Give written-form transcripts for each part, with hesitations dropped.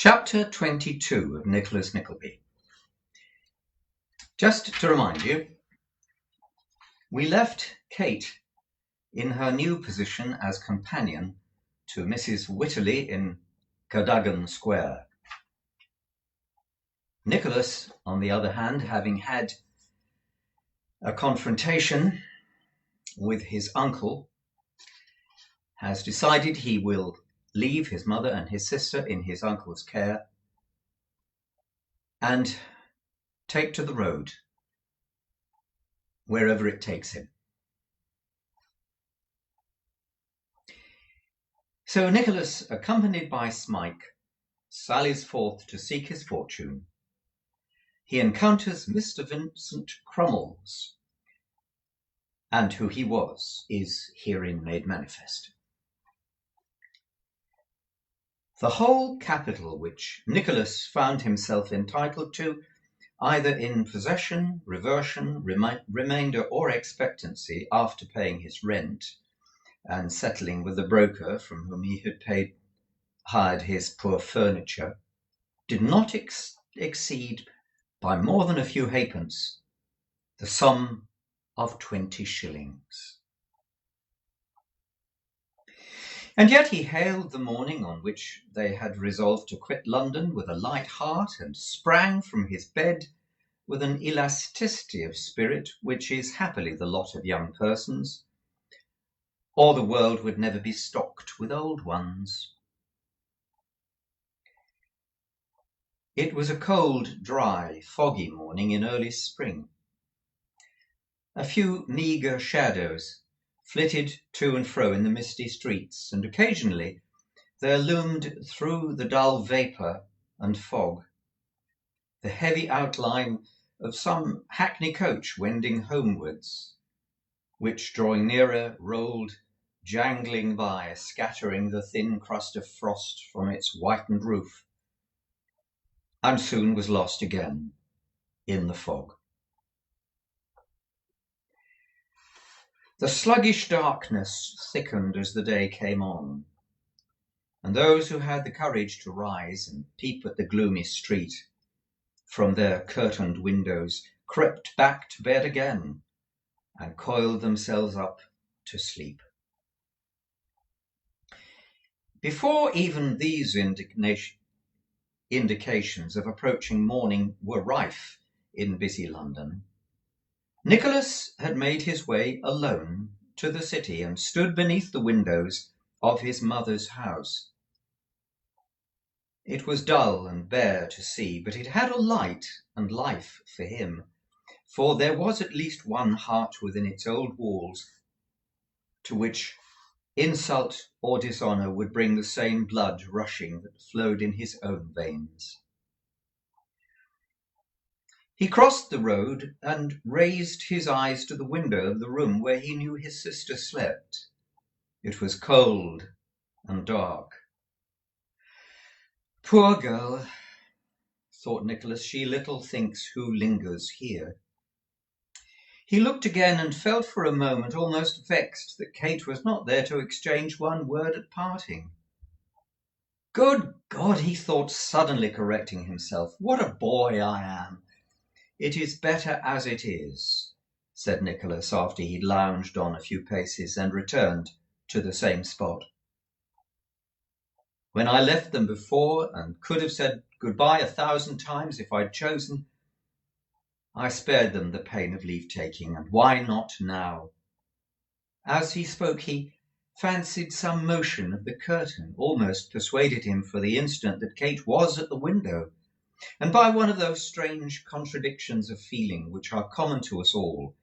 Chapter 22 of Nicholas Nickleby. Just to remind you, we left Kate in her new position as companion to Mrs. Wycherley in Cadogan Square. Nicholas, on the other hand, having had a confrontation with his uncle, has decided he will leave his mother and his sister in his uncle's care and take to the road, wherever it takes him. So Nicholas, accompanied by Smike, sallies forth to seek his fortune. He encounters Mr. Vincent Crummles, and who he was is herein made manifest. The whole capital which Nicholas found himself entitled to, either in possession, reversion, remainder, or expectancy, after paying his rent and settling with the broker from whom he had hired his poor furniture, did not exceed by more than a few halfpence the sum of 20 shillings. And yet he hailed the morning on which they had resolved to quit London with a light heart, and sprang from his bed with an elasticity of spirit which is happily the lot of young persons, or the world would never be stocked with old ones. It was a cold, dry, foggy morning in early spring. A few meagre shadows flitted to and fro in the misty streets, and occasionally there loomed through the dull vapour and fog the heavy outline of some hackney coach wending homewards, which, drawing nearer, rolled jangling by, scattering the thin crust of frost from its whitened roof, and soon was lost again in the fog. The sluggish darkness thickened as the day came on, and those who had the courage to rise and peep at the gloomy street from their curtained windows crept back to bed again and coiled themselves up to sleep. Before even these indications of approaching morning were rife in busy London, Nicholas had made his way alone to the city and stood beneath the windows of his mother's house. It was dull and bare to see, but it had a light and life for him, for there was at least one heart within its old walls to which insult or dishonour would bring the same blood rushing that flowed in his own veins. He crossed the road and raised his eyes to the window of the room where he knew his sister slept. It was cold and dark. Poor girl, thought Nicholas, she little thinks who lingers here. He looked again and felt for a moment almost vexed that Kate was not there to exchange one word at parting. Good God, he thought, suddenly correcting himself, what a boy I am! It is better as it is, said Nicholas, after he lounged on a few paces and returned to the same spot. When I left them before, and could have said goodbye 1,000 times if I'd chosen, I spared them the pain of leave-taking, and why not now? As he spoke, he fancied some motion of the curtain almost persuaded him for the instant that Kate was at the window, and by one of those strange contradictions of feeling which are common to us all,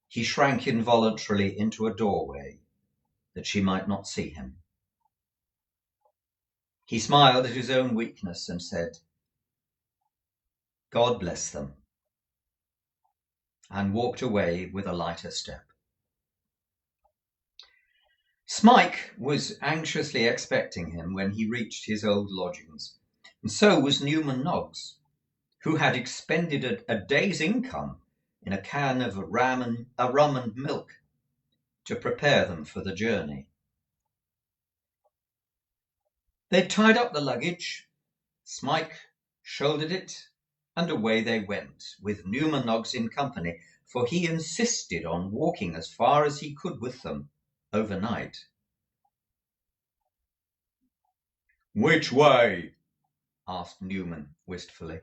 he shrank involuntarily into a doorway that she might not see him. He smiled at his own weakness and said, God bless them, and walked away with a lighter step. Smike was anxiously expecting him when he reached his old lodgings, and so was Newman Noggs, who had expended a day's income in a can of rum and milk to prepare them for the journey. They tied up the luggage, Smike shouldered it, and away they went, with Newman Noggs in company, for he insisted on walking as far as he could with them overnight. "Which way?" asked Newman wistfully.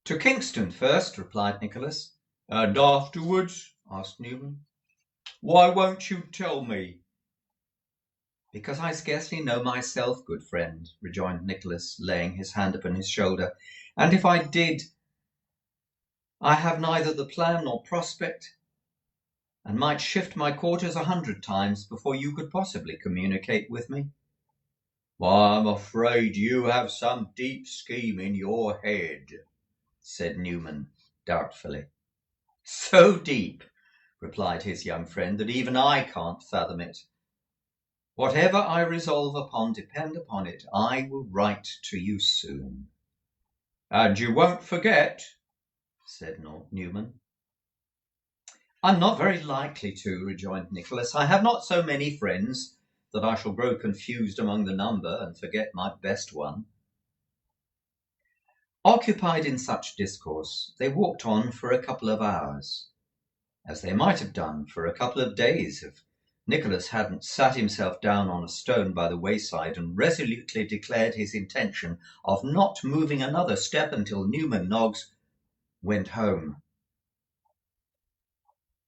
"To Kingston first," replied Nicholas. "And afterwards?" asked Newman. "Why won't you tell me?" "Because I scarcely know myself, good friend," rejoined Nicholas, laying his hand upon his shoulder. "And if I did, I have neither the plan nor prospect, and might shift my quarters 100 times before you could possibly communicate with me." "Why, I'm afraid you have some deep scheme in your head," said Newman doubtfully. "So deep," replied his young friend, "that even I can't fathom it. Whatever I resolve upon, depend upon it, I will write to you soon." "And you won't forget?" said Newman. "I'm not very likely to," rejoined Nicholas. "I have not so many friends that I shall grow confused among the number and forget my best one." Occupied in such discourse, they walked on for a couple of hours, as they might have done for a couple of days if Nicholas hadn't sat himself down on a stone by the wayside and resolutely declared his intention of not moving another step until Newman Noggs went home.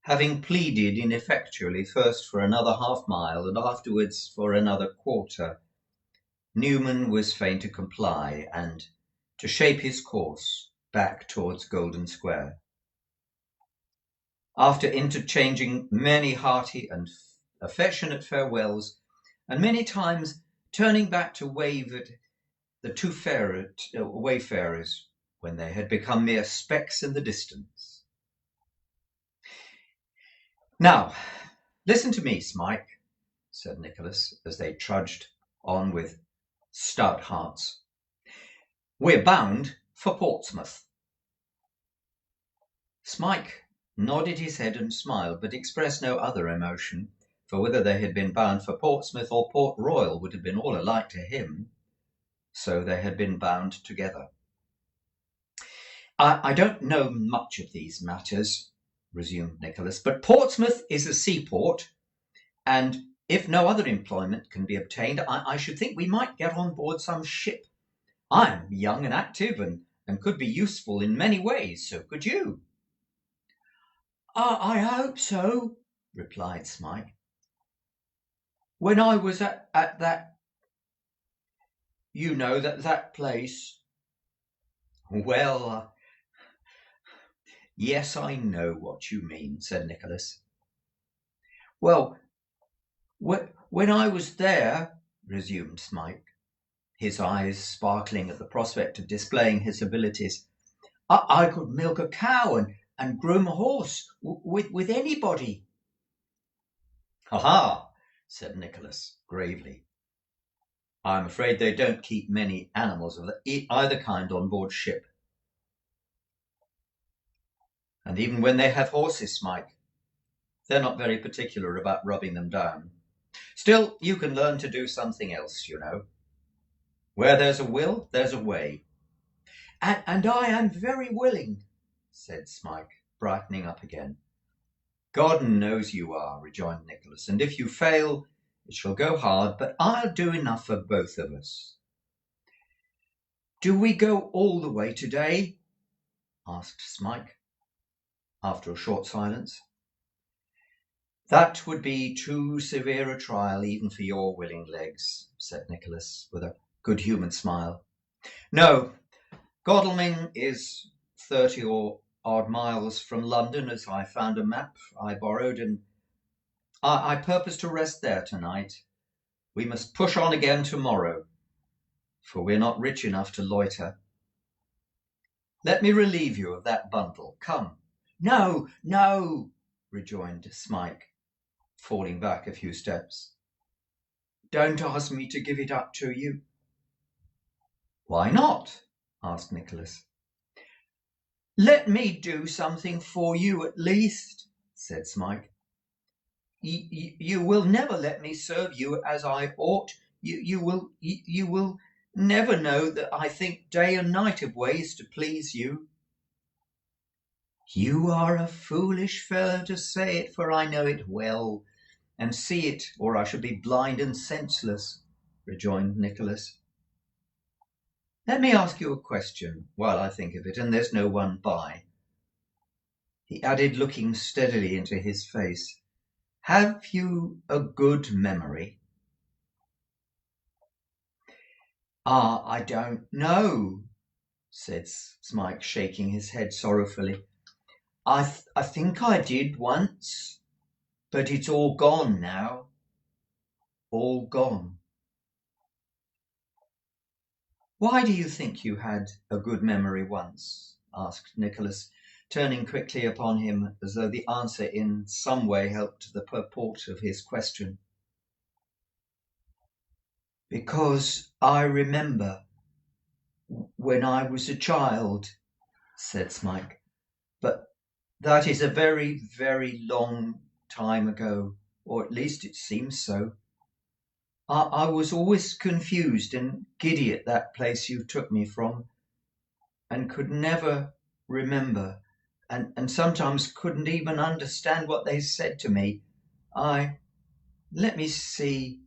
Having pleaded ineffectually first for another half-mile and afterwards for another quarter, Newman was fain to comply and to shape his course back towards Golden Square. After interchanging many hearty and affectionate farewells, and many times turning back to wave at the two wayfarers when they had become mere specks in the distance. "Now, listen to me, Smike," said Nicholas, as they trudged on with stout hearts. "We're bound for Portsmouth." Smike nodded his head and smiled, but expressed no other emotion, for whether they had been bound for Portsmouth or Port Royal would have been all alike to him. So they had been bound together. I don't know much of these matters," resumed Nicholas, "but Portsmouth is a seaport, and if no other employment can be obtained, I should think we might get on board some ship. I am young and active, and could be useful in many ways. So could you." "I hope so," replied Smike. "When I was at that, that place." "Well, yes, I know what you mean," said Nicholas. "Well, when I was there," resumed Smike, his eyes sparkling at the prospect of displaying his abilities, I could milk a cow and groom a horse with anybody." "Ha!" said Nicholas gravely. "I'm afraid they don't keep many animals of either kind on board ship. And even when they have horses, Smike, they're not very particular about rubbing them down. Still, you can learn to do something else, you know. Where there's a will, there's a way." And I am very willing," said Smike, brightening up again. "God knows you are," rejoined Nicholas, "and if you fail, it shall go hard, but I'll do enough for both of us." "Do we go all the way today?" asked Smike, after a short silence. "That would be too severe a trial even for your willing legs," said Nicholas, with a good-humoured smile. "No, Godalming is 30 or odd miles from London, as I found a map I borrowed, and I purpose to rest there tonight. We must push on again tomorrow, for we're not rich enough to loiter. Let me relieve you of that bundle. Come." "No, no," rejoined Smike, falling back a few steps. "Don't ask me to give it up to you." "Why not?" asked Nicholas. "Let me do something for you at least," said Smike. You will never let me serve you as I ought. You will never know that I think day and night of ways to please you." "You are a foolish fellow to say it, for I know it well, and see it, or I should be blind and senseless," rejoined Nicholas. "Let me ask you a question while I think of it, and there's no one by," he added, looking steadily into his face. "Have you a good memory?" "I don't know," said Smike, shaking his head sorrowfully. I think I did once, but it's all gone now. All gone." "Why do you think you had a good memory once?" asked Nicholas, turning quickly upon him as though the answer in some way helped the purport of his question. "Because I remember when I was a child," said Smike. "But that is a very, very long time ago, or at least it seems so. I was always confused and giddy at that place you took me from, and could never remember, and sometimes couldn't even understand what they said to me. Let me see.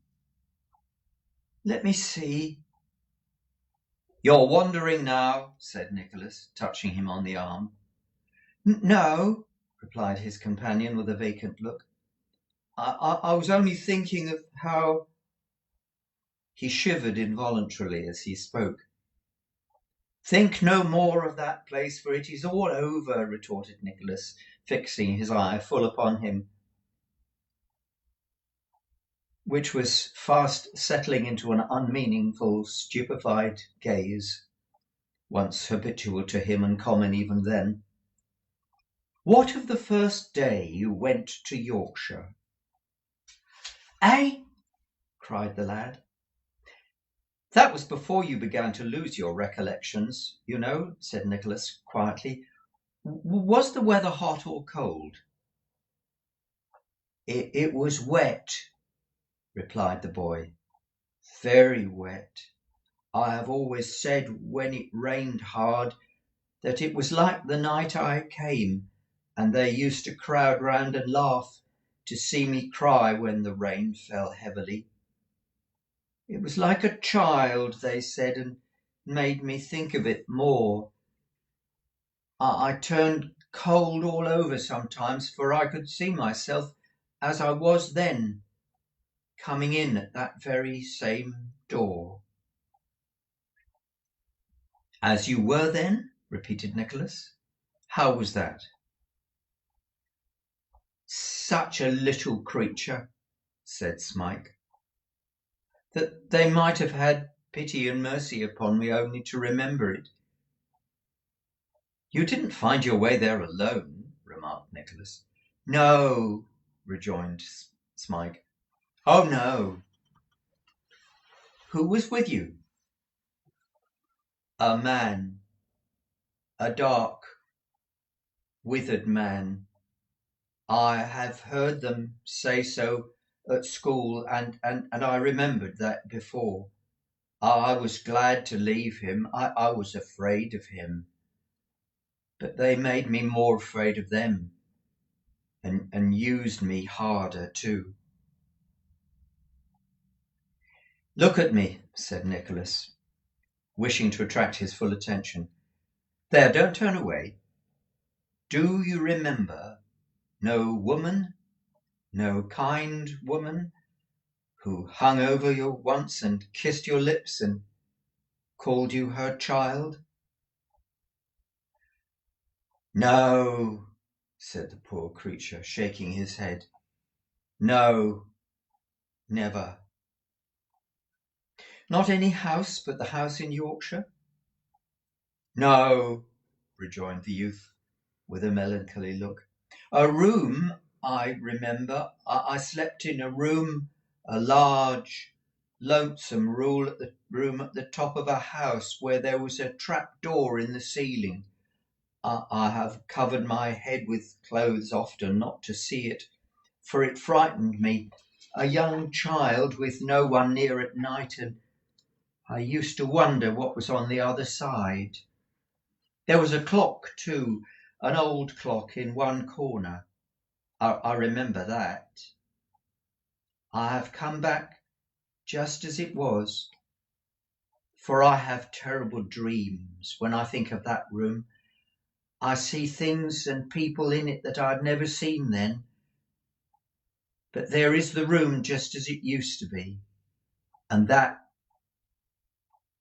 "You're wandering now," said Nicholas, touching him on the arm. "No," replied his companion with a vacant look. I was only thinking of how—" He shivered involuntarily as he spoke. "Think no more of that place, for it is all over," retorted Nicholas, fixing his eye full upon him, which was fast settling into an unmeaningful, stupefied gaze, once habitual to him and common even then. "What of the first day you went to Yorkshire?" "Eh?" cried the lad. "That was before you began to lose your recollections, you know," said Nicholas quietly. "Was the weather hot or cold?" It was wet," replied the boy. "Very wet. I have always said when it rained hard that it was like the night I came, and they used to crowd round and laugh to see me cry when the rain fell heavily. It was like a child, they said, and made me think of it more. I turned cold all over sometimes, for I could see myself as I was then, coming in at that very same door." "As you were then?" repeated Nicholas. "How was that?" "Such a little creature," said Smike, "that they might have had pity and mercy upon me only to remember it." "You didn't find your way there alone," remarked Nicholas. "No," rejoined Smike. "Oh, no." "Who was with you?" "A man, a dark, withered man. I have heard them say so at school, and I remembered that before. I was glad to leave him. I was afraid of him, but they made me more afraid of them, and used me harder too." "Look at me," said Nicholas, wishing to attract his full attention. "There, don't turn away. Do you remember no woman, no kind woman, who hung over you once and kissed your lips and called you her child?" "No," said the poor creature, shaking his head. "No, never." "Not any house but the house in Yorkshire?" "No," rejoined the youth, with a melancholy look. "A room, I remember. I slept in a room, a large, lonesome room at the top of a house where there was a trap door in the ceiling. I have covered my head with clothes often not to see it, for it frightened me, a young child with no one near at night, and I used to wonder what was on the other side. There was a clock too, an old clock in one corner. I remember that. I have come back just as it was, for I have terrible dreams when I think of that room. I see things and people in it that I'd never seen then. But there is the room just as it used to be, and that,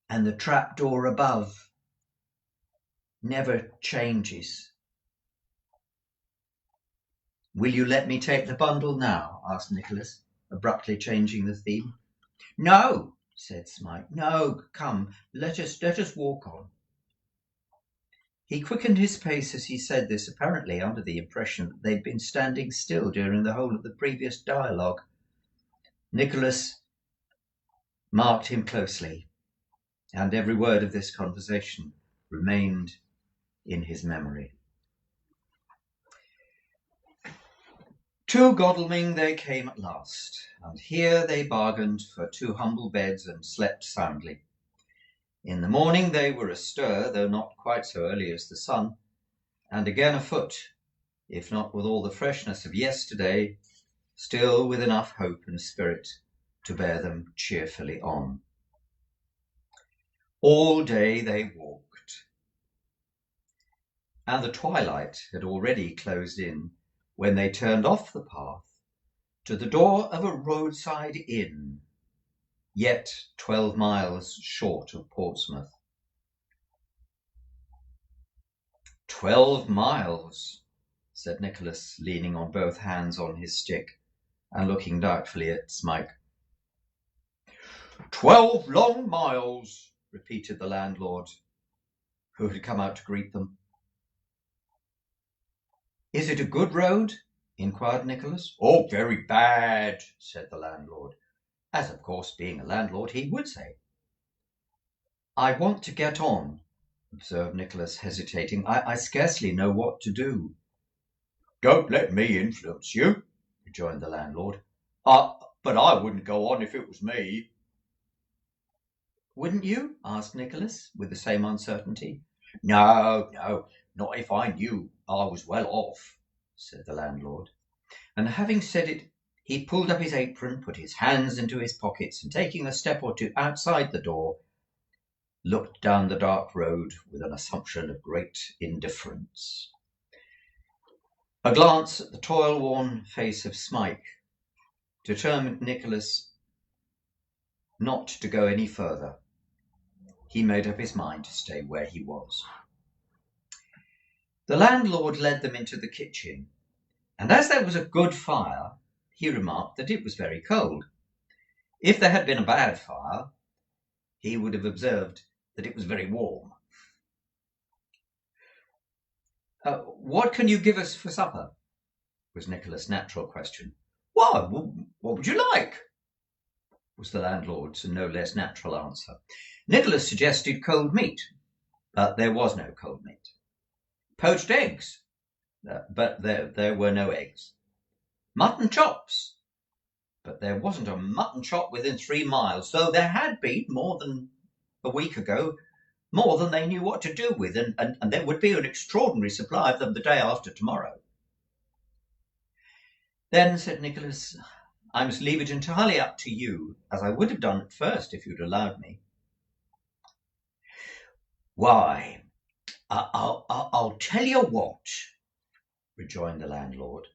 and the trap door above never changes. Will you let me take the bundle now? Asked Nicholas, abruptly changing the theme. No, said Smike. No, come, let us walk on. He quickened his pace as he said this, apparently under the impression that they'd been standing still during the whole of the previous dialogue. Nicholas marked him closely, and every word of this conversation remained in his memory. To Godalming they came at last, and here they bargained for 2 humble beds and slept soundly. In the morning they were astir, though not quite so early as the sun, and again afoot, if not with all the freshness of yesterday, still with enough hope and spirit to bear them cheerfully on. All day they walked, and the twilight had already closed in when they turned off the path to the door of a roadside inn, yet 12 miles short of Portsmouth. 12 miles, said Nicholas, leaning on both hands on his stick and looking doubtfully at Smike. 12 long miles, repeated the landlord, who had come out to greet them. Is it a good road? Inquired Nicholas. Oh, very bad, said the landlord, as of course, being a landlord, he would say. I want to get on, observed Nicholas, hesitating. I scarcely know what to do. Don't let me influence you, rejoined the landlord. But I wouldn't go on if it was me. Wouldn't you? Asked Nicholas, with the same uncertainty. No, not if I knew I was well off, said the landlord. And having said it, he pulled up his apron, put his hands into his pockets, and taking a step or two outside the door, looked down the dark road with an assumption of great indifference. A glance at the toil-worn face of Smike determined Nicholas not to go any further. He made up his mind to stay where he was. The landlord led them into the kitchen, and as there was a good fire, he remarked that it was very cold. If there had been a bad fire, he would have observed that it was very warm. What can you give us for supper? Was Nicholas' natural question. Why, what would you like? Was the landlord's no less natural answer. Nicholas suggested cold meat, but there was no cold meat. Poached eggs, but there were no eggs. Mutton chops, but there wasn't a mutton chop within 3 miles, though there had been more than a week ago, more than they knew what to do with, and there would be an extraordinary supply of them the day after tomorrow. Then, said Nicholas, I must leave it entirely up to you, as I would have done at first if you'd allowed me. Why, I'll tell you what, rejoined the landlord.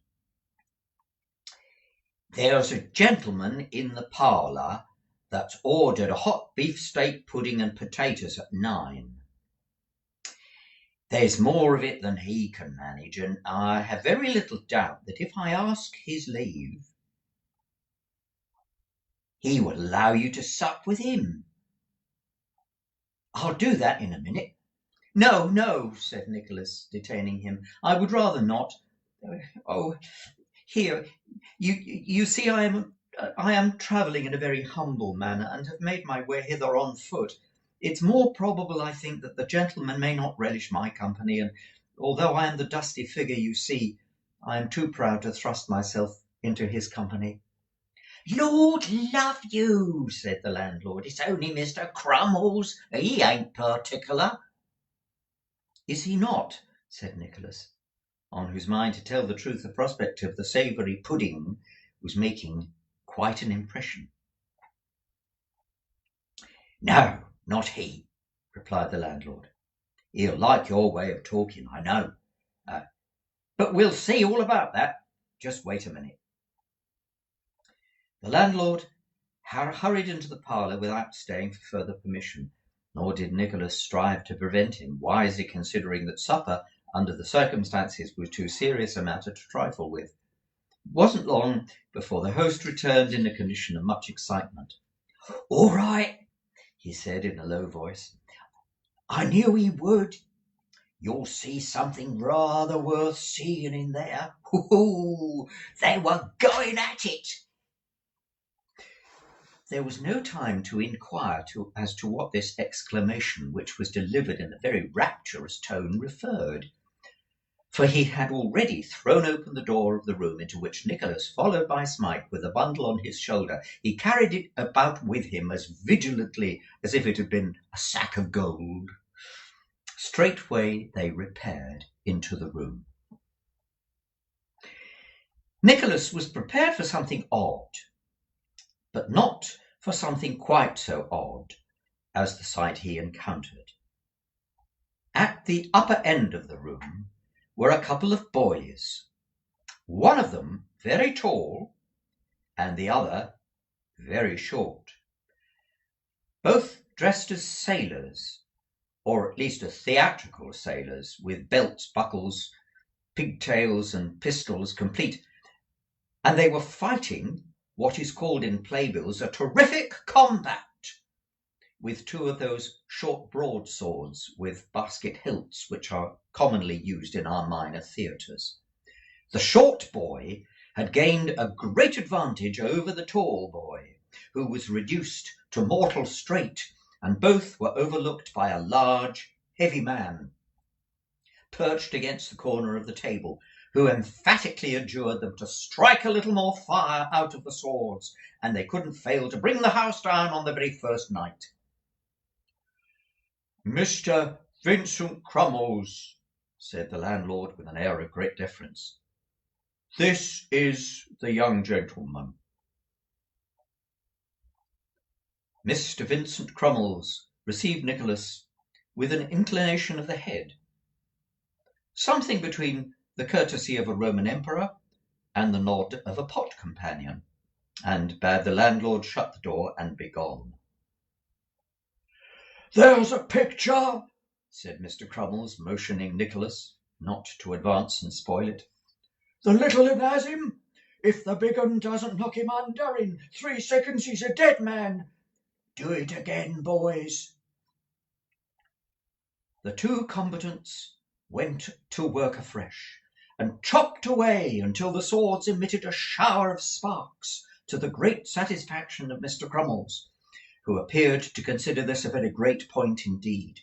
There's a gentleman in the parlour that's ordered a hot beefsteak pudding and potatoes at 9. There's more of it than he can manage, and I have very little doubt that if I ask his leave, he would allow you to sup with him. I'll do that in a minute. No, said Nicholas, detaining him. I would rather not. Oh, here, you see, I am travelling in a very humble manner, and have made my way hither on foot. It's more probable, I think, that the gentleman may not relish my company, and although I am the dusty figure you see, I am too proud to thrust myself into his company. "Lord love you," said the landlord, "it's only Mr. Crummles. He ain't particular." "Is he not?" said Nicholas, on whose mind, to tell the truth, the prospect of the savoury pudding was making quite an impression. "No, not he," replied the landlord. "He'll like your way of talking, I know. But we'll see all about that. Just wait a minute." The landlord hurried into the parlour without staying for further permission, nor did Nicholas strive to prevent him, wisely considering that supper, under the circumstances, was too serious a matter to trifle with. It wasn't long before the host returned in a condition of much excitement. "All right," he said in a low voice. "I knew he would. You'll see something rather worth seeing in there. Ooh, they were going at it." There was no time to inquire as to what this exclamation, which was delivered in a very rapturous tone, referred, for he had already thrown open the door of the room into which Nicholas, followed by Smike, with a bundle on his shoulder, he carried it about with him as vigilantly as if it had been a sack of gold. Straightway they repaired into the room. Nicholas was prepared for something odd, but not for something quite so odd as the sight he encountered. At the upper end of the room were a couple of boys, one of them very tall and the other very short, both dressed as sailors, or at least as theatrical sailors, with belts, buckles, pigtails, and pistols complete, and they were fighting what is called in playbills a terrific combat with two of those short broadswords with basket hilts which are commonly used in our minor theatres. The short boy had gained a great advantage over the tall boy, who was reduced to mortal strait, and both were overlooked by a large, heavy man, perched against the corner of the table, who emphatically adjured them to strike a little more fire out of the swords, and they couldn't fail to bring the house down on the very first night. "Mr. Vincent Crummles," said the landlord with an air of great deference, "this is the young gentleman." Mr. Vincent Crummles received Nicholas with an inclination of the head, something between the courtesy of a Roman emperor and the nod of a pot companion, and bade the landlord shut the door and be gone. "There's a picture," said Mr. Crummles, motioning Nicholas not to advance and spoil it. "The little un has him. If the big un doesn't knock him under in 3 seconds, he's a dead man. Do it again, boys." The two combatants went to work afresh, and chopped away until the swords emitted a shower of sparks, to the great satisfaction of Mr. Crummles, who appeared to consider this a very great point indeed.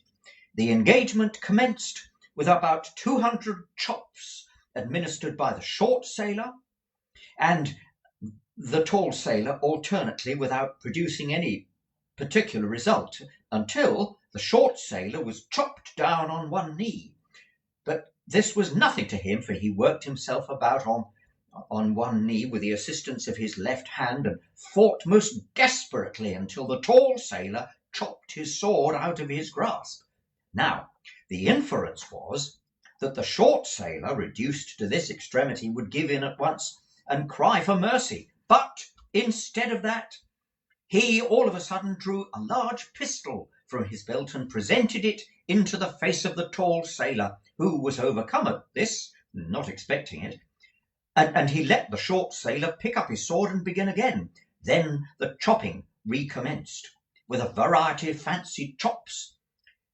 The engagement commenced with about 200 chops administered by the short sailor and the tall sailor alternately, without producing any particular result, until the short sailor was chopped down on one knee. But this was nothing to him, for he worked himself about on one knee with the assistance of his left hand, and fought most desperately until the tall sailor chopped his sword out of his grasp. Now, the inference was that the short sailor, reduced to this extremity, would give in at once and cry for mercy, but instead of that, he all of a sudden drew a large pistol from his belt and presented it into the face of the tall sailor, who was overcome at this, not expecting it, and he let the short sailor pick up his sword and begin again. Then the chopping recommenced, with a variety of fancied chops.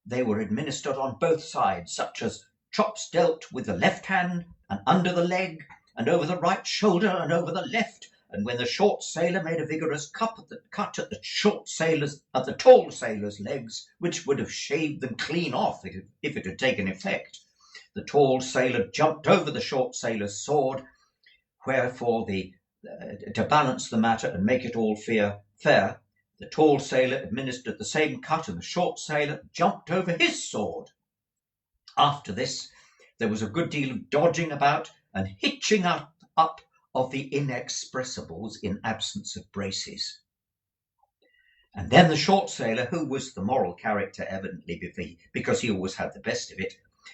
They were administered on both sides, such as chops dealt with the left hand and under the leg, and over the right shoulder and over the left, and when the short sailor made a vigorous cut at the tall sailor's legs, which would have shaved them clean off if it had taken effect, the tall sailor jumped over the short sailor's sword, wherefore the to balance the matter and make it all fair, the tall sailor administered the same cut and the short sailor jumped over his sword. After this, there was a good deal of dodging about and hitching up of the inexpressibles in absence of braces. And then the short sailor, who was the moral character evidently because he always had the best of it,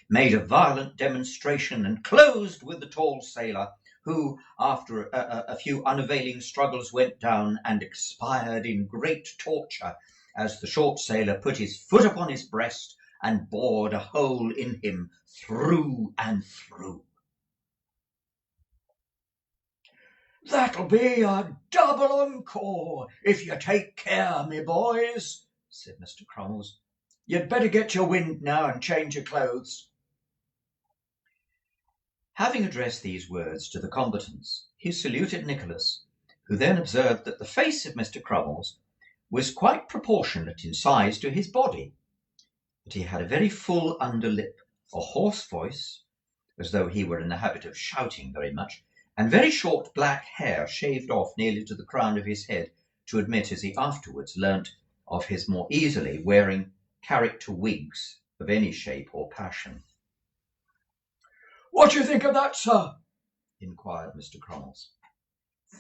made a violent demonstration and closed with the tall sailor, who, after a few unavailing struggles, went down and expired in great torture as the short sailor put his foot upon his breast and bored a hole in him through and through. "That'll be a double encore if you take care, me boys," said Mr. Crummles. "You'd better get your wind now and change your clothes." Having addressed these words to the combatants, he saluted Nicholas, who then observed that the face of Mr. Crummles was quite proportionate in size to his body, that he had a very full under lip, a hoarse voice, as though he were in the habit of shouting very much, and very short black hair shaved off nearly to the crown of his head, to admit, as he afterwards learnt, of his more easily wearing character wigs of any shape or passion. "What do you think of that, sir?" inquired Mr. Crummles.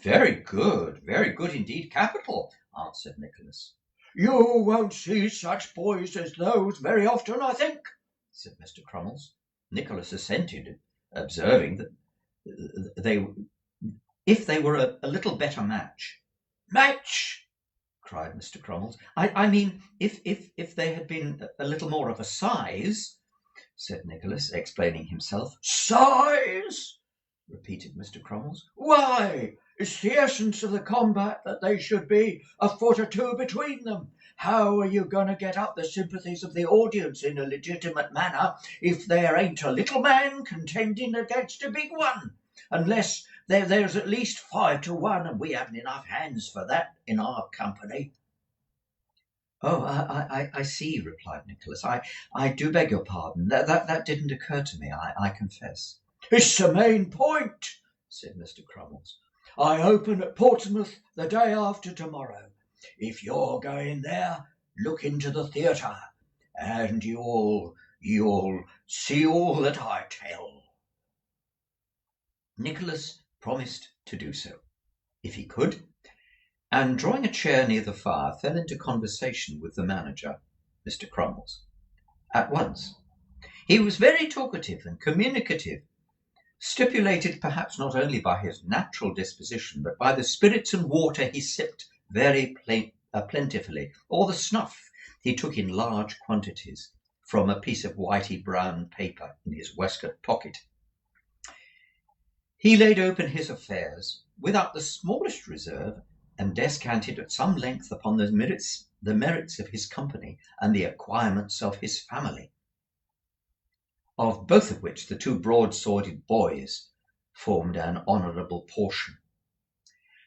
Very good indeed, capital," answered Nicholas. "You won't see such boys as those very often, I think," said Mr. Crummles. Nicholas assented, observing that if they were a little better match. "Match!" cried Mr. Crummles. I mean, if they had been a little more of a size," said Nicholas, explaining himself. "Size!" repeated Mr. Crummles. "Why, it's the essence of the combat that they should be a foot or two between them. How are you going to get up the sympathies of the audience in a legitimate manner if there ain't a little man contending against a big one? Unless there's at least 5 to 1, and we haven't enough hands for that in our company." "Oh, I see," replied Nicholas. I do beg your pardon. That didn't occur to me, I confess." "It's the main point," said Mr. Crummles. "I open at Portsmouth the day after tomorrow. If you're going there, look into the theatre, and you'll see all that I tell." Nicholas promised to do so, if he could, and drawing a chair near the fire, fell into conversation with the manager, Mr. Crummles, at once. He was very talkative and communicative, stipulated perhaps not only by his natural disposition, but by the spirits and water he sipped very plentifully, or the snuff he took in large quantities from a piece of whitey brown paper in his waistcoat pocket. He laid open his affairs without the smallest reserve, and descanted at some length upon the merits of his company and the acquirements of his family, of both of which the 2 broad-sworded boys formed an honourable portion.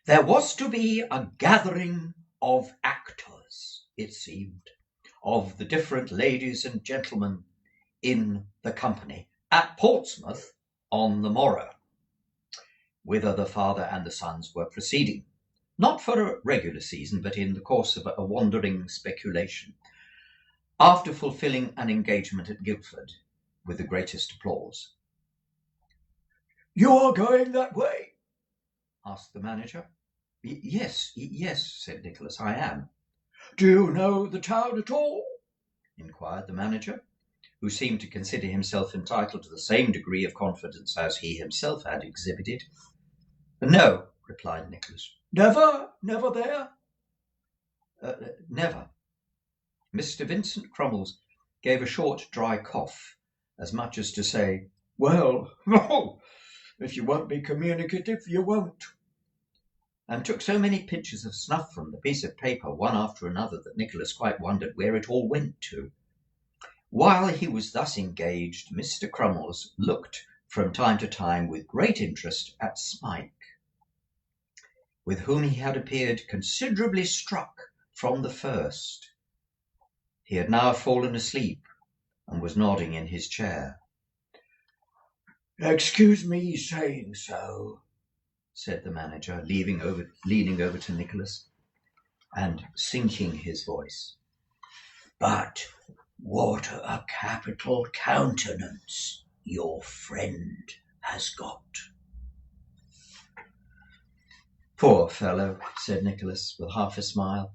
There was to be a gathering of actors, it seemed, of the different ladies and gentlemen in the company at Portsmouth on the morrow, whither the father and the sons were proceeding, not for a regular season, but in the course of a wandering speculation, after fulfilling an engagement at Guildford with the greatest applause. "You're going that way?" asked the manager. Yes, said Nicholas, "I am." "Do you know the town at all?" inquired the manager, who seemed to consider himself entitled to the same degree of confidence as he himself had exhibited. "No," replied Nicholas. Never there?" Never." Mr. Vincent Crummles gave a short dry cough, as much as to say, "Well, if you won't be communicative, you won't," and took so many pinches of snuff from the piece of paper, one after another, that Nicholas quite wondered where it all went to. While he was thus engaged, Mr. Crummles looked from time to time with great interest at Smike, with whom he had appeared considerably struck from the first. He had now fallen asleep and was nodding in his chair. "Excuse me saying so," said the manager, leaning over to Nicholas and sinking his voice. "But what a capital countenance your friend has got." "Poor fellow," said Nicholas, with half a smile.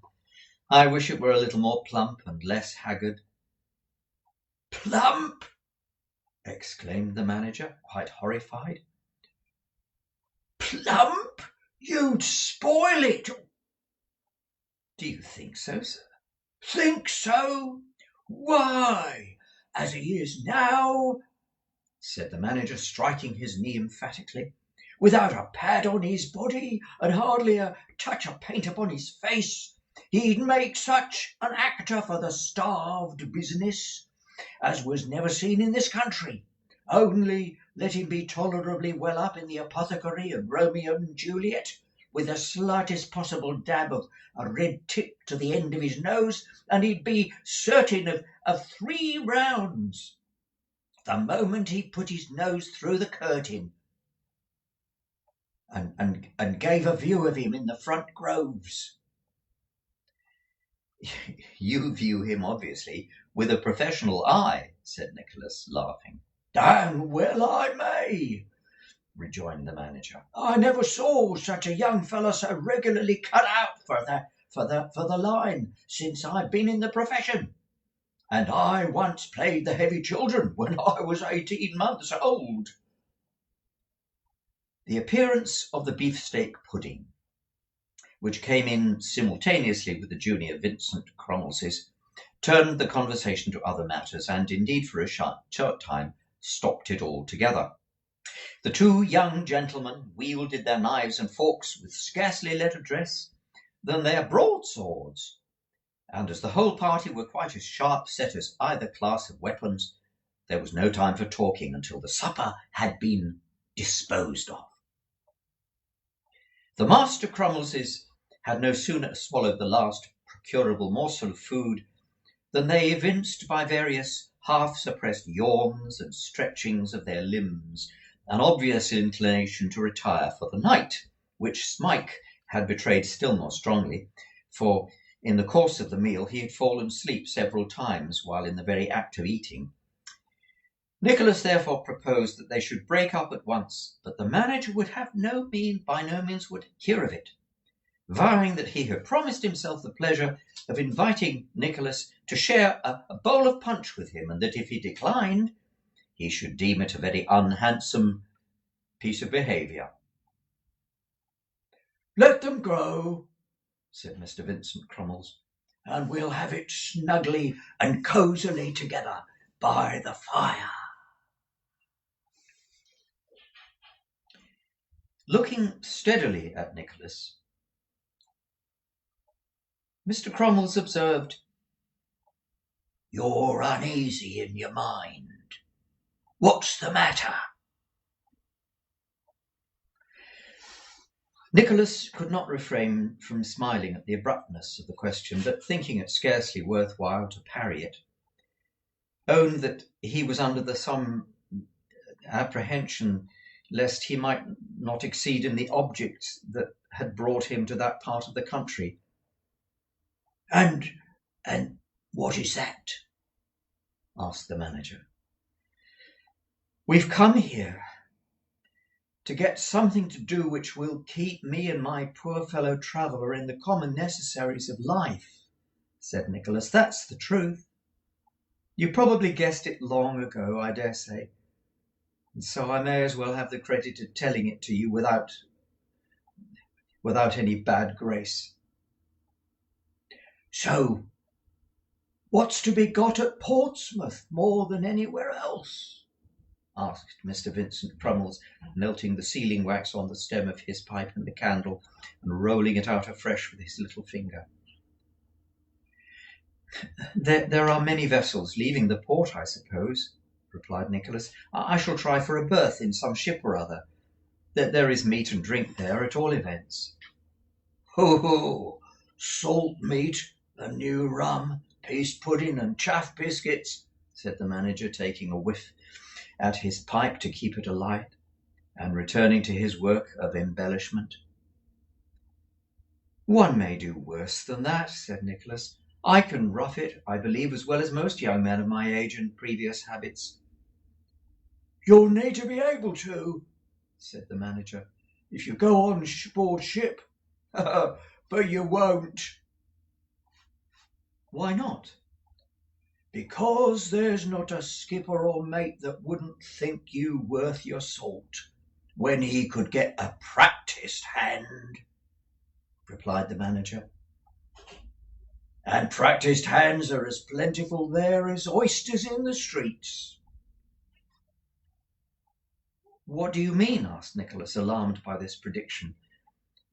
"I wish it were a little more plump and less haggard." "Plump!" exclaimed the manager, quite horrified. "Plump! You'd spoil it." "Do you think so, sir?" "Think so? Why, as he is now," said the manager, striking his knee emphatically, "without a pad on his body and hardly a touch of paint upon his face, he'd make such an actor for the starved business as was never seen in this country. Only let him be tolerably well up in the apothecary of Romeo and Juliet, with the slightest possible dab of a red tip to the end of his nose, and he'd be certain of 3 rounds the moment he put his nose through the curtain and gave a view of him in the front groves." "You view him, obviously, with a professional eye," said Nicholas, laughing. "Damn well I may," rejoined the manager. "I never saw such a young fellow so regularly cut out for the line since I've been in the profession. And I once played the heavy children when I was 18 months old." The appearance of the beefsteak pudding, which came in simultaneously with the junior Vincent Crummleses, turned the conversation to other matters, and indeed for a short time stopped it altogether. The 2 young gentlemen wielded their knives and forks with scarcely less address than their broadswords, and as the whole party were quite as sharp set as either class of weapons, there was no time for talking until the supper had been disposed of. The Master Crummleses had no sooner swallowed the last procurable morsel of food than they evinced by various half-suppressed yawns and stretchings of their limbs an obvious inclination to retire for the night, which Smike had betrayed still more strongly, for in the course of the meal he had fallen asleep several times while in the very act of eating. Nicholas therefore proposed that they should break up at once, but the manager would by no means would hear of it, vowing that he had promised himself the pleasure of inviting Nicholas to share a bowl of punch with him, and that if he declined, he should deem it a very unhandsome piece of behaviour. "Let them go," said Mr. Vincent Crummles, "and we'll have it snugly and cosily together by the fire." Looking steadily at Nicholas, Mr. Crummles observed, "You're uneasy in your mind. What's the matter?" Nicholas could not refrain from smiling at the abruptness of the question, but thinking it scarcely worth while to parry it, owned that he was under some apprehension lest he might not exceed in the object that had brought him to that part of the country. And what is that?" asked the manager. "We've come here to get something to do which will keep me and my poor fellow traveller in the common necessaries of life," said Nicholas. "That's the truth. You probably guessed it long ago, I dare say, and so I may as well have the credit of telling it to you without any bad grace." "So what's to be got at Portsmouth more than anywhere else?" asked Mr. Vincent Crummles, melting the sealing wax on the stem of his pipe and the candle, and rolling it out afresh with his little finger. There are many vessels leaving the port, I suppose," replied Nicholas. "I shall try for a berth in some ship or other. There is meat and drink there, at all events." "Ho! Salt meat and new rum, pease pudding and chaff biscuits," said the manager, taking a whiff at his pipe to keep it alight. and returning to his work of embellishment. "One may do worse than that," said Nicholas. "I can rough it, I believe, as well as most young men of my age and previous habits." "You'll need to be able to," said the manager, "if you go on board ship. But you won't." "Why not?" "Because there's not a skipper or mate that wouldn't think you worth your salt, when he could get a practised hand," replied the manager. "And practised hands are as plentiful there as oysters in the streets." "What do you mean?" asked Nicholas, alarmed by this prediction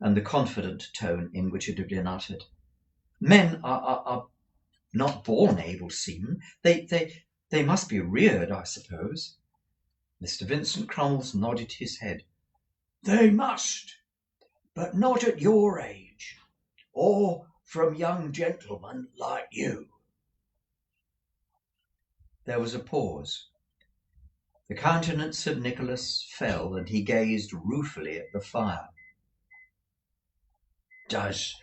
and the confident tone in which it had been uttered. "Men are not born able seamen. They must be reared, I suppose." Mr. Vincent Crummles nodded his head. "They must, but not at your age, or from young gentlemen like you." There was a pause. The countenance of Nicholas fell, and he gazed ruefully at the fire. Does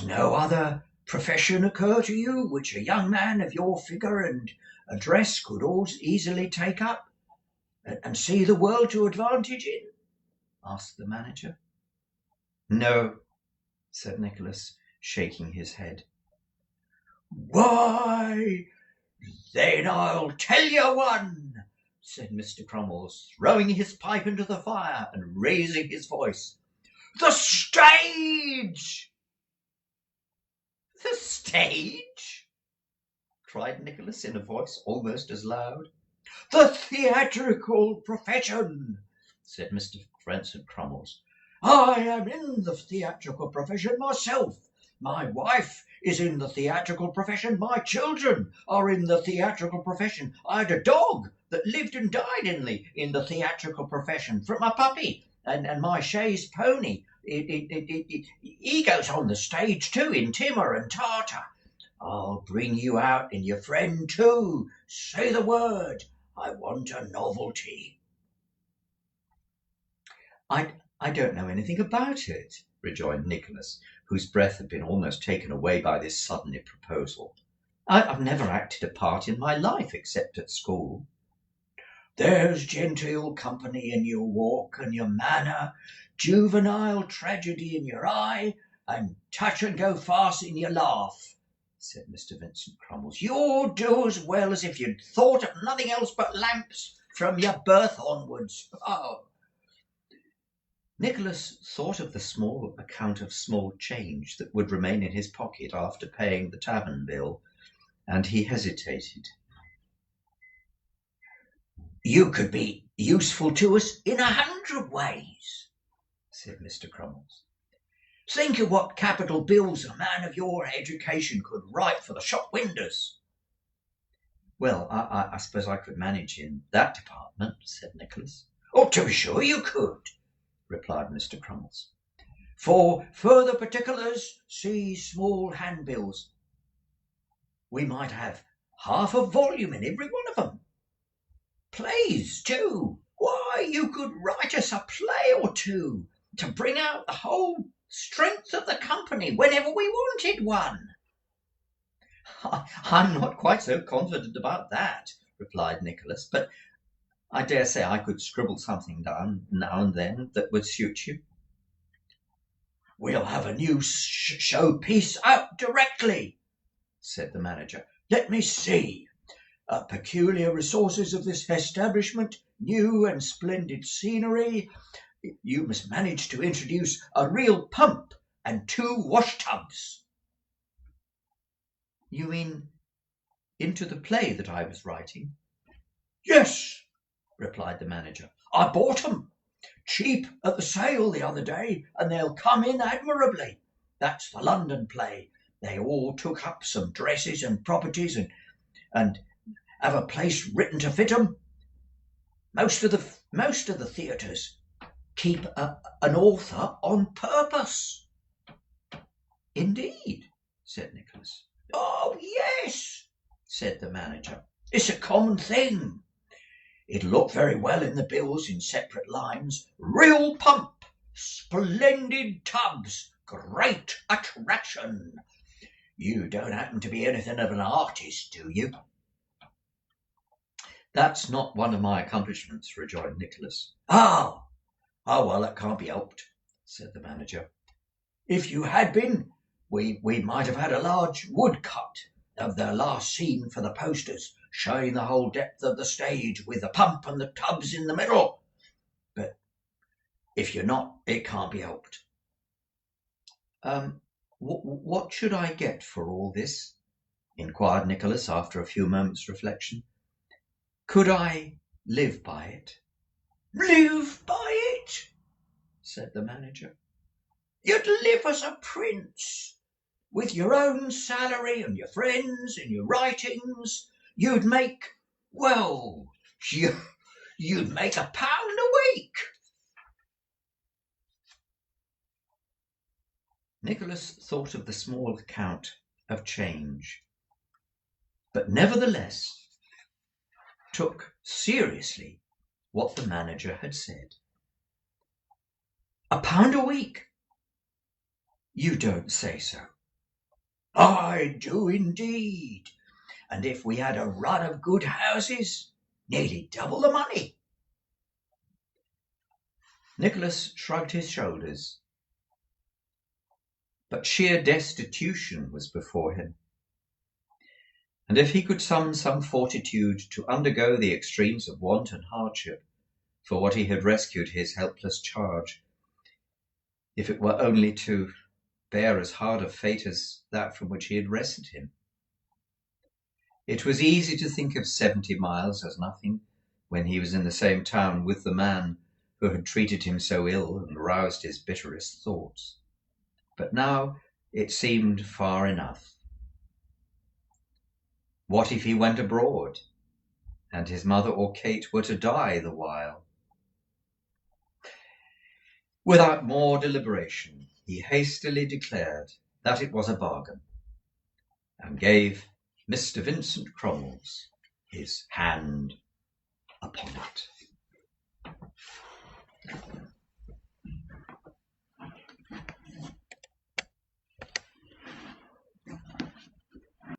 no other profession occur to you which a young man of your figure and address could easily take up, and see the world to advantage in?" asked the manager. "No," said Nicholas, shaking his head. "Why, then I'll tell you one," said Mr. Crummles, throwing his pipe into the fire and raising his voice. "The stage!" "The stage!" cried Nicholas in a voice almost as loud. "The theatrical profession," said Mr. Vincent Crummles. "I am in the theatrical profession myself. My wife is in the theatrical profession. My children are in the theatrical profession. I had a dog that lived and died in the theatrical profession from a puppy, and my chaise pony, he goes on the stage too, in Timur and Tartar. I'll bring you out and your friend too. Say the word. I want a novelty." I don't know anything about it," rejoined Nicholas, whose breath had been almost taken away by this sudden proposal. "I've never acted a part in my life except at school." "There's genteel company in your walk and your manner, juvenile tragedy in your eye, and touch and go farce in your laugh," said Mr. Vincent Crummles. "You'll do as well as if you'd thought of nothing else but lamps from your birth onwards. Oh!" Nicholas thought of the small account of small change that would remain in his pocket after paying the tavern bill, and he hesitated. "You could be useful to us in 100 ways," said Mr. Crummles. "Think of what capital bills a man of your education could write for the shop windows." "Well, I suppose I could manage in that department," said Nicholas. "Oh, to be sure you could," replied Mr. Crummles. "For further particulars, see small handbills. We might have half a volume in every one of them. Plays, too. Why, you could write us a play or two to bring out the whole strength of the company whenever we wanted one." "I'm not quite so confident about that," replied Nicholas, "but I dare say I could scribble something down now and then that would suit you." "We'll have a new show piece out directly," said the manager. "Let me see. Peculiar resources of this establishment, new and splendid scenery. You must manage to introduce a real pump and 2 wash tubs." "You mean into the play that I was writing?" "Yes," replied the manager. "I bought 'em cheap at the sale the other day, and they'll come in admirably. That's the London play. They all took up some dresses and properties and have a place written to fit 'em. Most of the theatres keep an author on purpose." "Indeed," said Nicholas. "Oh, yes," said the manager. "It's a common thing. It looked very well in the bills in separate lines. Real pump, splendid tubs, great attraction. You don't happen to be anything of an artist, do you? That's not one of my accomplishments, rejoined Nicholas. Oh, well, that can't be helped, said the manager. If you had been, we might have had a large woodcut of the last scene for the posters, showing the whole depth of the stage with the pump and the tubs in the middle. But if you're not, it can't be helped. What should I get for all this? Inquired Nicholas after a few moments' reflection. Could I live by it? Live by it? Said the manager. You'd live as a prince, with your own salary and your friends and your writings. You'd make, well, you'd make £1 a week. Nicholas thought of the small account of change, but nevertheless took seriously what the manager had said. £1 a week? You don't say so. I do indeed. And if we had a run of good houses, nearly double the money. Nicholas shrugged his shoulders. But sheer destitution was before him. And if he could summon some fortitude to undergo the extremes of want and hardship for what he had rescued his helpless charge, if it were only to bear as hard a fate as that from which he had rescued him. It was easy to think of 70 miles as nothing when he was in the same town with the man who had treated him so ill and roused his bitterest thoughts. But now it seemed far enough. What if he went abroad, and his mother or Kate were to die the while? Without more deliberation, he hastily declared that it was a bargain, and gave Mr. Vincent Cromwells his hand upon it.